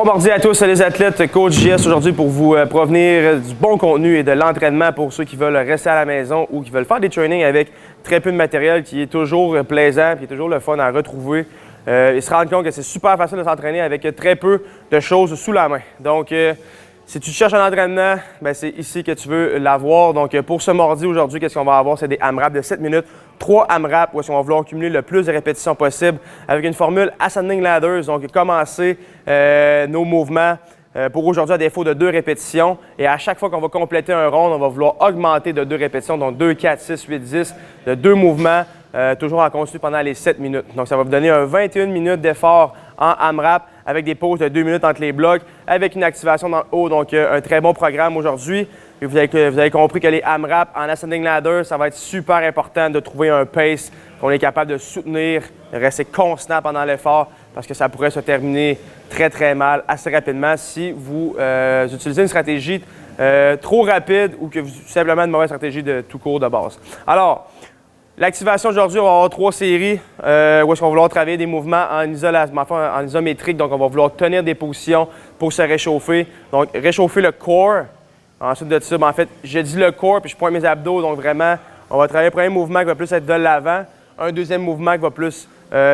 Bon mardi à tous les athlètes, Coach JS aujourd'hui pour vous provenir du bon contenu et de l'entraînement pour ceux qui veulent rester à la maison ou qui veulent faire des trainings avec très peu de matériel qui est toujours plaisant, qui est toujours le fun à retrouver. Et se rendre compte que c'est super facile de s'entraîner avec très peu de choses sous la main. Donc, si tu cherches un entraînement, c'est ici que tu veux l'avoir. Donc, pour ce mardi aujourd'hui, qu'est-ce qu'on va avoir? C'est des AMRAP de 7 minutes, 3 AMRAP où on va vouloir cumuler le plus de répétitions possible avec une formule Ascending Ladders. Donc, commencer nos mouvements pour aujourd'hui à défaut de 2 répétitions. Et à chaque fois qu'on va compléter un round, on va vouloir augmenter de 2 répétitions, donc 2, 4, 6, 8, 10, de 2 mouvements, toujours en continu pendant les 7 minutes. Donc, ça va vous donner un 21 minutes d'effort en AMRAP avec des pauses de 2 minutes entre les blocs, avec une activation dans le haut. Donc, un très bon programme aujourd'hui. Vous avez compris que les AMRAP en Ascending Ladder, ça va être super important de trouver un pace qu'on est capable de soutenir, de rester constant pendant l'effort parce que ça pourrait se terminer très, très mal assez rapidement si vous utilisez une stratégie trop rapide ou que vous simplement une mauvaise stratégie de tout court de base. Alors, l'activation aujourd'hui, on va avoir 3 séries où est-ce qu'on va vouloir travailler des mouvements en isométrique. Donc, on va vouloir tenir des positions pour se réchauffer. Donc, réchauffer le corps. Ensuite de ça, en fait, je dis le corps puis je pointe mes abdos. Donc, vraiment, on va travailler le premier mouvement qui va plus être de l'avant. Un deuxième mouvement qui va plus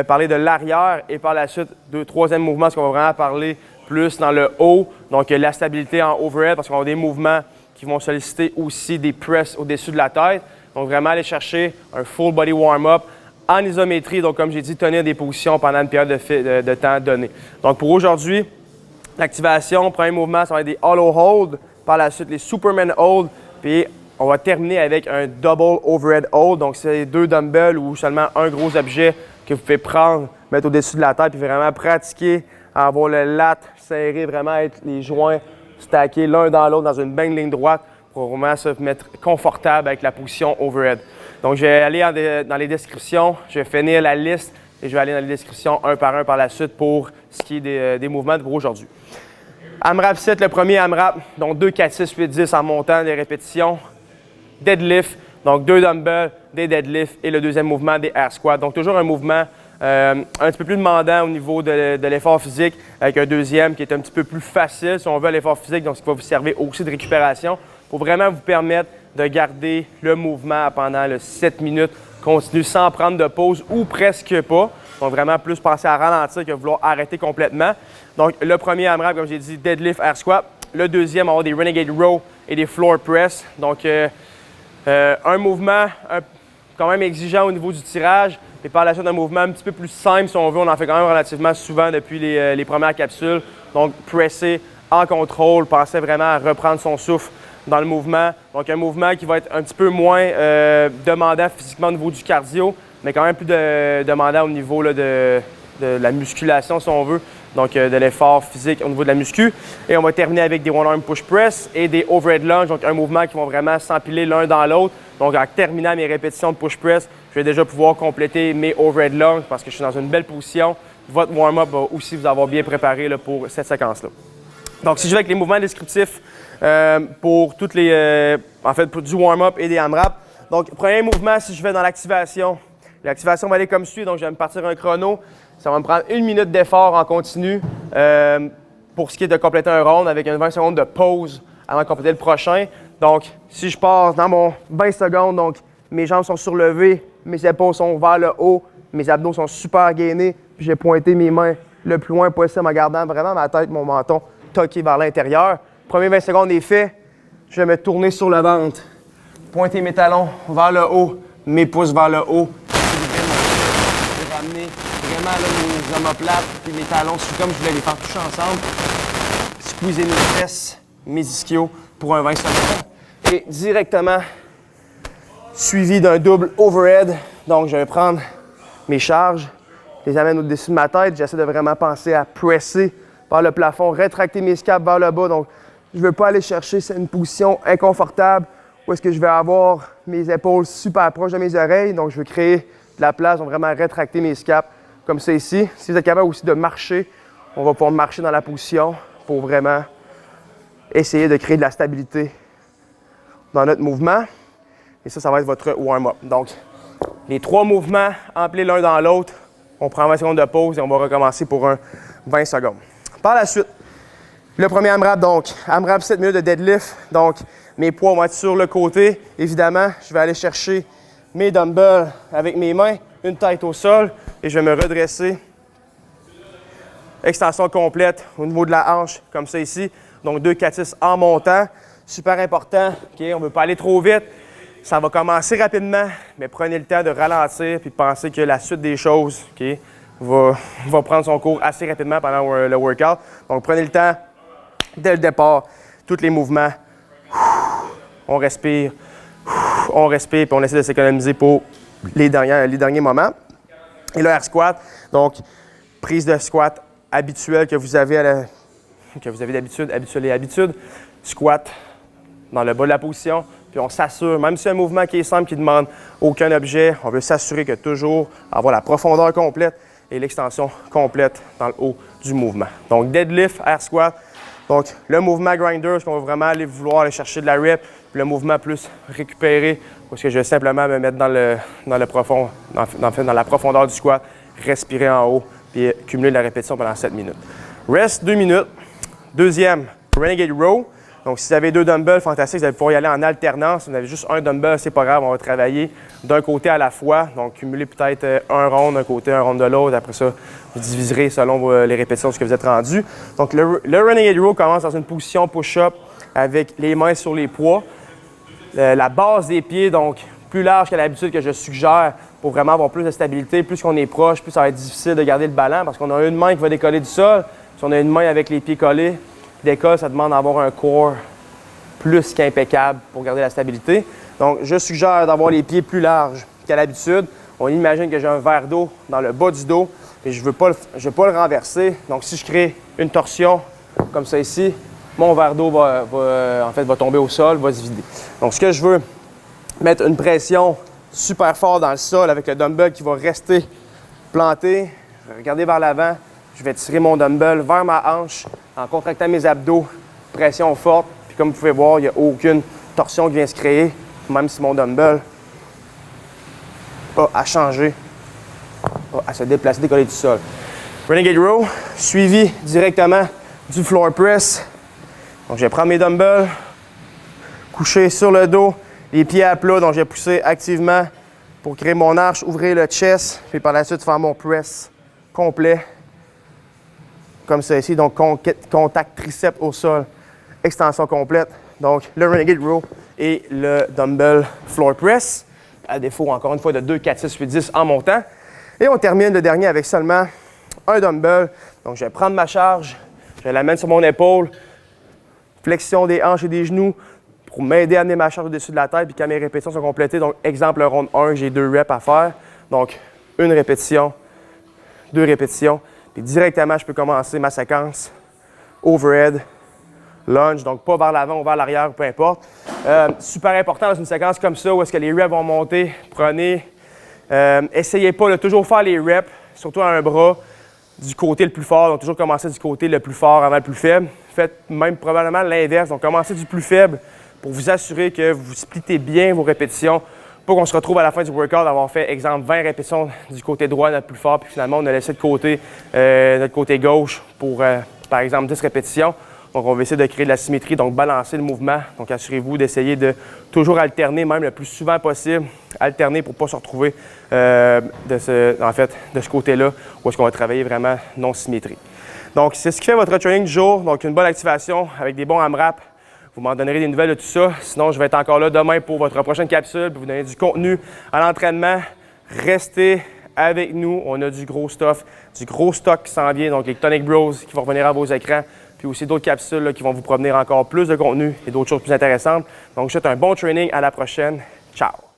parler de l'arrière. Et par la suite, troisième mouvement, ce qu'on va vraiment parler plus dans le haut. Donc, la stabilité en overhead parce qu'on va avoir des mouvements qui vont solliciter aussi des press au-dessus de la tête. Donc, vraiment aller chercher un full body warm-up en isométrie. Donc, comme j'ai dit, tenir des positions pendant une période de temps donnée. Donc, pour aujourd'hui, l'activation, premier mouvement, ça va être des hollow hold. Par la suite, les Superman hold. Puis, on va terminer avec un double overhead hold. Donc, c'est 2 dumbbells ou seulement un gros objet que vous pouvez prendre, mettre au-dessus de la tête, puis vraiment pratiquer à avoir le lat serré, vraiment être les joints stackés l'un dans l'autre dans une belle ligne droite, pour vraiment se mettre confortable avec la position overhead. Donc, je vais aller dans les descriptions, je vais finir la liste et je vais aller dans les descriptions un par un par la suite pour ce qui est des mouvements pour aujourd'hui. AMRAP 7, le premier AMRAP, donc 2, 4, 6, 8, 10 en montant des répétitions. Deadlift, donc 2 dumbbells, des deadlifts et le deuxième mouvement, des air squats. Donc, toujours un mouvement un petit peu plus demandant au niveau de l'effort physique, avec un deuxième qui est un petit peu plus facile si on veut à l'effort physique, donc ce qui va vous servir aussi de récupération pour vraiment vous permettre de garder le mouvement pendant le 7 minutes continu sans prendre de pause ou presque pas. Donc, vraiment plus penser à ralentir que vouloir arrêter complètement. Donc, le premier AMRAP, comme j'ai dit, deadlift, air squat. Le deuxième, on va avoir des renegade row et des floor press. Donc, un mouvement quand même exigeant au niveau du tirage. Et par la suite, un mouvement un petit peu plus simple, si on veut. On en fait quand même relativement souvent depuis les premières capsules. Donc, presser en contrôle, penser vraiment à reprendre son souffle dans le mouvement. Donc, un mouvement qui va être un petit peu moins demandant physiquement au niveau du cardio, mais quand même plus demandant au niveau là, de la musculation, si on veut. Donc, de l'effort physique au niveau de la muscu. Et on va terminer avec des one-arm push press et des overhead lunge. Donc, un mouvement qui vont vraiment s'empiler l'un dans l'autre. Donc, en terminant mes répétitions de push press, je vais déjà pouvoir compléter mes overhead lunge parce que je suis dans une belle position. Votre warm-up va aussi vous avoir bien préparé là, pour cette séquence-là. Donc, si je vais avec les mouvements descriptifs pour toutes les, pour du warm-up et des AMRAP. Donc, premier mouvement, si je vais dans l'activation, l'activation va aller comme suit. Donc, je vais me partir un chrono. Ça va me prendre 1 minute d'effort en continu pour ce qui est de compléter un round avec une 20 secondes de pause avant de compléter le prochain. Donc, si je pars dans mon 20 secondes, donc mes jambes sont surlevées, mes épaules sont vers le haut, mes abdos sont super gainés, puis j'ai pointé mes mains le plus loin possible en gardant vraiment ma tête, mon menton toqué vers l'intérieur. Premier 20 secondes est fait, je vais me tourner sur le ventre, pointer mes talons vers le haut, mes pouces vers le haut, je vais ramener vraiment là, mes omoplates et mes talons, c'est comme je voulais les faire toucher ensemble, squeezer mes fesses, mes ischios pour un 20 secondes et directement suivi d'un double overhead. Donc, je vais prendre mes charges, les amène au-dessus de ma tête. J'essaie de vraiment penser à presser par le plafond, rétracter mes scaps vers le bas. Donc, je ne veux pas aller chercher une position inconfortable où est-ce que je vais avoir mes épaules super proches de mes oreilles. Donc, je veux créer de la place, donc vraiment rétracter mes scaps comme ça ici. Si vous êtes capable aussi de marcher, on va pouvoir marcher dans la position pour vraiment essayer de créer de la stabilité dans notre mouvement. Et ça va être votre warm-up. Donc, les 3 mouvements empilés l'un dans l'autre. On prend 20 secondes de pause et on va recommencer pour un 20 secondes. Par la suite, Le premier AMRAP, donc, AMRAP 7 minutes de deadlift. Donc, mes poids vont être sur le côté. Évidemment, je vais aller chercher mes dumbbells avec mes mains, une tête au sol et je vais me redresser. Extension complète au niveau de la hanche, comme ça ici. Donc, 2 4-6 en montant. Super important. Okay? On ne veut pas aller trop vite. Ça va commencer rapidement, mais prenez le temps de ralentir et de penser que la suite des choses okay, va prendre son cours assez rapidement pendant le workout. Donc, prenez le temps dès le départ, tous les mouvements. On respire, puis on essaie de s'économiser pour les derniers moments. Et le air squat, donc prise de squat habituelle que vous avez d'habitude, habitude. Squat dans le bas de la position, puis on s'assure, même si c'est un mouvement qui est simple, qui ne demande aucun objet, on veut s'assurer que toujours avoir la profondeur complète et l'extension complète dans le haut du mouvement. Donc deadlift, air squat. Donc, le mouvement grinder, ce qu'on va vraiment vouloir aller chercher de la rep, puis le mouvement plus récupéré, parce que je vais simplement me mettre dans la profondeur du squat, respirer en haut, puis cumuler la répétition pendant 7 minutes. Reste 2 minutes. Deuxième, Renegade Row. Donc, si vous avez 2 dumbbells, fantastique, vous allez pouvoir y aller en alternance. Si vous avez juste un dumbbell, c'est pas grave, on va travailler d'un côté à la fois. Donc, cumuler peut-être un round d'un côté, un round de l'autre. Après ça, vous diviserez selon les répétitions de ce que vous êtes rendu. Donc, le Renegade Row commence dans une position push-up avec les mains sur les poids. La base des pieds, donc, plus large qu'à l'habitude que je suggère pour vraiment avoir plus de stabilité. Plus qu'on est proche, plus ça va être difficile de garder le ballon parce qu'on a une main qui va décoller du sol. Si on a une main avec les pieds collés, décolle, ça demande d'avoir un core plus qu'impeccable pour garder la stabilité. Donc, je suggère d'avoir les pieds plus larges qu'à l'habitude. On imagine que j'ai un verre d'eau dans le bas du dos et je ne veux pas le renverser. Donc, si je crée une torsion comme ça ici, mon verre d'eau va tomber au sol, va se vider. Donc, ce que je veux, mettre une pression super forte dans le sol avec le dumbbell qui va rester planté. Je vais regarder vers l'avant. Je vais tirer mon dumbbell vers ma hanche en contractant mes abdos, pression forte. Puis comme vous pouvez voir, il n'y a aucune torsion qui vient se créer, même si mon dumbbell a changé, à se déplacer, décoller du sol. Renegade Row, suivi directement du floor press. Donc je vais prendre mes dumbbells, coucher sur le dos, les pieds à plat, donc je vais pousser activement pour créer mon arche, ouvrir le chest, puis par la suite faire mon press complet. Comme ça ici, donc contact triceps au sol, extension complète. Donc le Renegade Row et le dumbbell floor press, à défaut encore une fois de 2, 4, 6, 8, 10 en montant. Et on termine le dernier avec seulement un dumbbell. Donc je vais prendre ma charge, je vais la mettre sur mon épaule, flexion des hanches et des genoux pour m'aider à amener ma charge au-dessus de la tête puis quand mes répétitions sont complétées. Donc exemple, le round 1, j'ai 2 reps à faire. Donc une répétition, 2 répétitions. Puis directement, je peux commencer ma séquence overhead, lunge, donc pas vers l'avant ou vers l'arrière, peu importe. Super important dans une séquence comme ça où est-ce que les reps vont monter, prenez, essayez pas de toujours faire les reps, surtout à un bras, du côté le plus fort, donc toujours commencer du côté le plus fort avant le plus faible. Faites même probablement l'inverse, donc commencez du plus faible pour vous assurer que vous splittez bien vos répétitions. Pour qu'on se retrouve à la fin du workout d'avoir fait, exemple, 20 répétitions du côté droit, notre plus fort, puis finalement, on a laissé de côté notre côté gauche pour, par exemple, 10 répétitions. Donc, on va essayer de créer de la symétrie, donc balancer le mouvement. Donc, assurez-vous d'essayer de toujours alterner, même le plus souvent possible, alterner pour ne pas se retrouver de ce côté-là, où est-ce qu'on va travailler vraiment non symétrie. Donc, c'est ce qui fait votre training du jour. Donc, une bonne activation avec des bons AMRAP. Vous m'en donnerez des nouvelles de tout ça. Sinon, je vais être encore là demain pour votre prochaine capsule, pour vous donner du contenu à l'entraînement. Restez avec nous. On a du gros stuff, du gros stock qui s'en vient. Donc, les Tonic Bros qui vont revenir à vos écrans. Puis aussi d'autres capsules là, qui vont vous provenir encore plus de contenu et d'autres choses plus intéressantes. Donc, je vous souhaite un bon training. À la prochaine. Ciao!